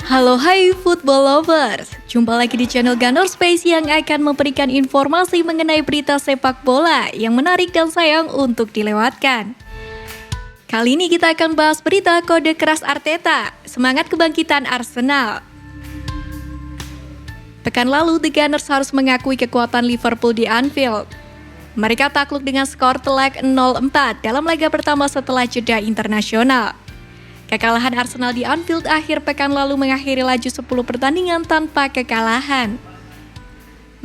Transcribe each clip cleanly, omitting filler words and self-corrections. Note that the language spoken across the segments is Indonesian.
Halo hai football lovers, jumpa lagi di channel Gunner Space yang akan memberikan informasi mengenai berita sepak bola yang menarik dan sayang untuk dilewatkan. Kali ini kita akan bahas berita kode keras Arteta, semangat kebangkitan Arsenal. Pekan lalu, The Gunners harus mengakui kekuatan Liverpool di Anfield. Mereka takluk dengan skor telak 0-4 dalam laga pertama setelah jeda internasional. Kekalahan Arsenal di Anfield akhir pekan lalu mengakhiri laju 10 pertandingan tanpa kekalahan.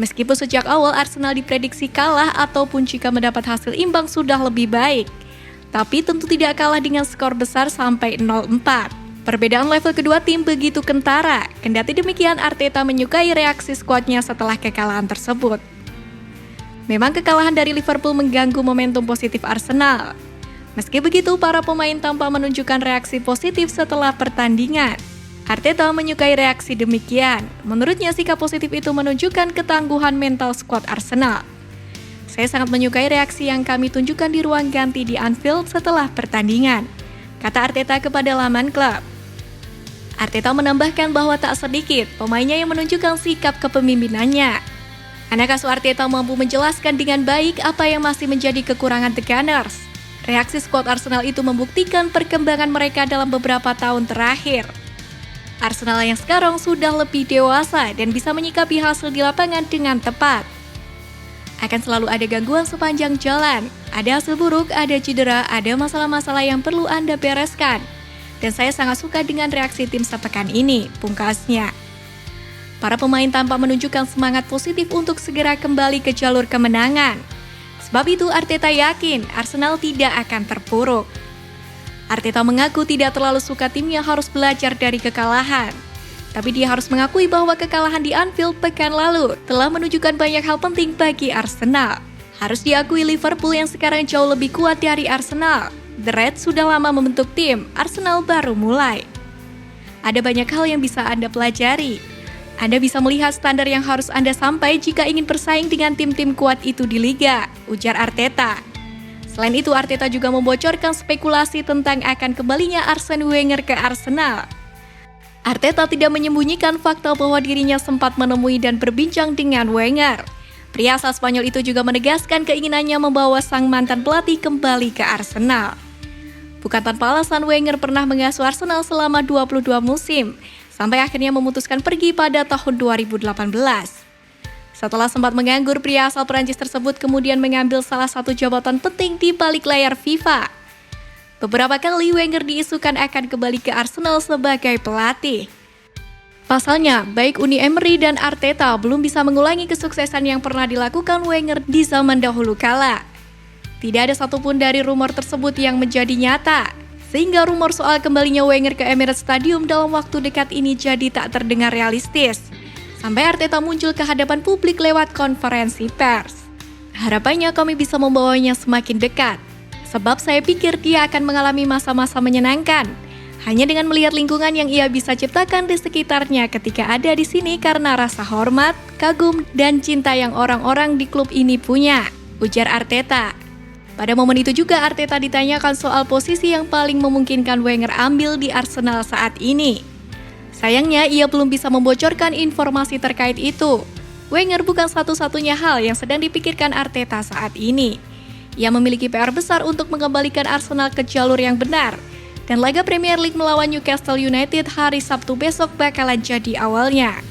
Meskipun sejak awal Arsenal diprediksi kalah ataupun jika mendapat hasil imbang sudah lebih baik, tapi tentu tidak kalah dengan skor besar sampai 0-4. Perbedaan level kedua tim begitu kentara, kendati demikian Arteta menyukai reaksi skuadnya setelah kekalahan tersebut. Memang kekalahan dari Liverpool mengganggu momentum positif Arsenal. Meski begitu, para pemain tampak menunjukkan reaksi positif setelah pertandingan. Arteta menyukai reaksi demikian. Menurutnya, sikap positif itu menunjukkan ketangguhan mental skuad Arsenal. Saya sangat menyukai reaksi yang kami tunjukkan di ruang ganti di Anfield setelah pertandingan, kata Arteta kepada laman klub. Arteta menambahkan bahwa tak sedikit pemainnya yang menunjukkan sikap kepemimpinannya. Anak asuh Arteta mampu menjelaskan dengan baik apa yang masih menjadi kekurangan The Gunners. Reaksi skuad Arsenal itu membuktikan perkembangan mereka dalam beberapa tahun terakhir. Arsenal yang sekarang sudah lebih dewasa dan bisa menyikapi hasil di lapangan dengan tepat. Akan selalu ada gangguan sepanjang jalan, ada hasil buruk, ada cedera, ada masalah-masalah yang perlu Anda bereskan. Dan saya sangat suka dengan reaksi tim sepekan ini, pungkasnya. Para pemain tampak menunjukkan semangat positif untuk segera kembali ke jalur kemenangan. Sebab itu Arteta yakin Arsenal tidak akan terpuruk. Arteta mengaku tidak terlalu suka timnya harus belajar dari kekalahan. Tapi dia harus mengakui bahwa kekalahan di Anfield pekan lalu telah menunjukkan banyak hal penting bagi Arsenal. Harus diakui Liverpool yang sekarang jauh lebih kuat dari Arsenal. The Reds sudah lama membentuk tim, Arsenal baru mulai. Ada banyak hal yang bisa Anda pelajari. Anda bisa melihat standar yang harus Anda sampai jika ingin bersaing dengan tim-tim kuat itu di Liga, ujar Arteta. Selain itu, Arteta juga membocorkan spekulasi tentang akan kembalinya Arsene Wenger ke Arsenal. Arteta tidak menyembunyikan fakta bahwa dirinya sempat menemui dan berbincang dengan Wenger. Pria asal Spanyol itu juga menegaskan keinginannya membawa sang mantan pelatih kembali ke Arsenal. Bukan tanpa alasan Wenger pernah mengasuh Arsenal selama 22 musim, sampai akhirnya memutuskan pergi pada tahun 2018. Setelah sempat menganggur, pria asal Perancis tersebut kemudian mengambil salah satu jabatan penting di balik layar FIFA. Beberapa kali Wenger diisukan akan kembali ke Arsenal sebagai pelatih. Pasalnya, baik Uni Emery dan Arteta belum bisa mengulangi kesuksesan yang pernah dilakukan Wenger di zaman dahulu kala. Tidak ada satupun dari rumor tersebut yang menjadi nyata, sehingga rumor soal kembalinya Wenger ke Emirates Stadium dalam waktu dekat ini jadi tak terdengar realistis. Sampai Arteta muncul ke hadapan publik lewat konferensi pers. Harapannya kami bisa membawanya semakin dekat, sebab saya pikir dia akan mengalami masa-masa menyenangkan. Hanya dengan melihat lingkungan yang ia bisa ciptakan di sekitarnya ketika ada di sini karena rasa hormat, kagum, dan cinta yang orang-orang di klub ini punya, ujar Arteta. Pada momen itu juga Arteta ditanyakan soal posisi yang paling memungkinkan Wenger ambil di Arsenal saat ini. Sayangnya ia belum bisa membocorkan informasi terkait itu. Wenger bukan satu-satunya hal yang sedang dipikirkan Arteta saat ini. Ia memiliki PR besar untuk mengembalikan Arsenal ke jalur yang benar. Dan laga Premier League melawan Newcastle United hari Sabtu besok bakalan jadi awalnya.